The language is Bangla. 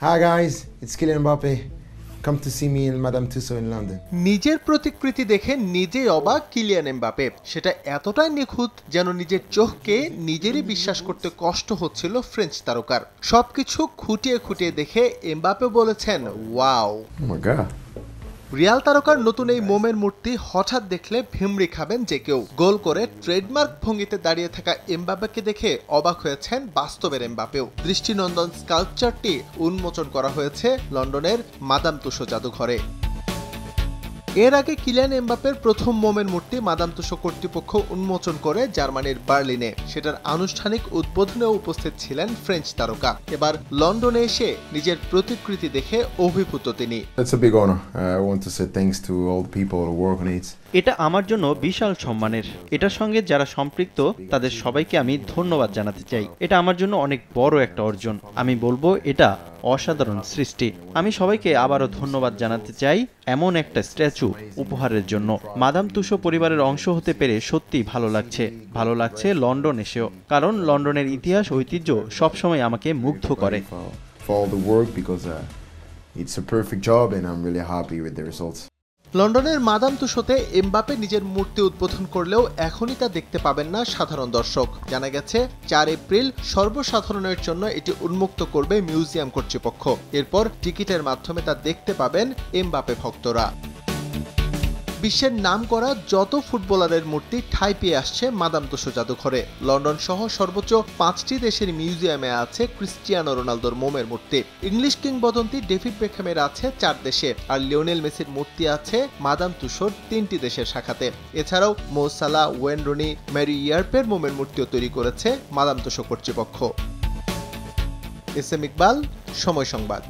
Hi guys, it's Kylian Mbappe. Come to see me in Madame Tussauds in London. নিজের প্রতিকৃতি দেখে নিজেই অবাক কিলিয়ান এমবাপে। সেটা এতটাই নিখুঁত যেন নিজের চোখকে নিজেরই বিশ্বাস করতে কষ্ট হচ্ছিল ফ্রেঞ্চ তারকার। সবকিছু খুঁটিয়ে খুঁটিয়ে দেখে এমবাপে বলেছেন wow. Oh my god. Real তারকার নতুন এই মোমের মূর্তি হঠাৎ দেখলে ভিমড়ি খাবেন যে কেউ। গোল করে ট্রেডমার্ক ভঙ্গিতে দাঁড়িয়ে থাকা এমবাপেকে দেখে অবাক হয়েছেন বাস্তবের এমবাপেও। দৃষ্টিনন্দন স্কাল্পচারটি উন্মোচন করা হয়েছে লন্ডনের মাদাম তুসো জাদুঘরে। এর আগে কিলিয়ান এমবাপের প্রথম মোমের মূর্তি মাদাম তুসো কর্তৃপক্ষ উন্মোচন করে জার্মানির বার্লিনে। সেটার আনুষ্ঠানিক উদ্বোধনেও উপস্থিত ছিলেন ফ্রেঞ্চ তারকা। এবার লন্ডনে এসে নিজের প্রতিকৃতি দেখে অভিভূত তিনি। It's a big honor. I want to say thanks to all the people who work on it. এটা আমার জন্য বিশাল সম্মানের। এটার সঙ্গে যারা সম্পৃক্ত তাদের সবাইকে আমি ধন্যবাদ জানাতে চাই। এটা আমার জন্য অনেক বড় একটা অর্জন। আমি বলবো এটা অসাধারণ সৃষ্টি। আমি সবাইকে আবারও ধন্যবাদ জানাতে চাই এমন একটা স্ট্যাচু উপহারের জন্য। মাদাম তুসো পরিবারের অংশ হতে পেরে সত্যিই ভালো লাগছে। ভালো লাগছে লন্ডন এসেও, কারণ লন্ডনের ইতিহাস ঐতিহ্য সবসময় আমাকে মুগ্ধ করে। For all the work because it's a perfect job and I'm really happy with the results. লন্ডনের মাদাম তুসোতে এমবাপে নিজের মূর্তি উদ্বোধন করলেও এখনই তা দেখতে পাবেন না সাধারণ দর্শক। জানা গেছে 4 এপ্রিল সর্বসাধারণের জন্য এটি উন্মুক্ত করবে মিউজিয়াম কর্তৃপক্ষ। এরপর টিকিটের মাধ্যমে তা দেখতে পাবেন এমবাপে ভক্তরা। বিশ্বের নামকরা যত ফুটবলারের মূর্তি ঠাঁই পেয়ে আসছে মাদাম তুসো জাদুঘরে। লন্ডন সহ সর্বোচ্চ 5টি দেশের মিউজিয়ামে আছে ক্রিস্টিয়ানো রোনালদোর মোমের মূর্তি। ইংলিশ কিংবদন্তি ডেভিড বেকহ্যামের আছে 4 দেশে, আর লিওনেল মেসির মূর্তি আছে মাদাম তুসোর 3টি দেশের শাখাতে। এছাড়াও মো সালাহ, ওয়েন রুনি, ম্যারি ইয়ার্পের মোমের মূর্তিও তৈরি করেছে মাদাম তুসো কর্তৃপক্ষ। এস এম ইকবাল, সময় সংবাদ।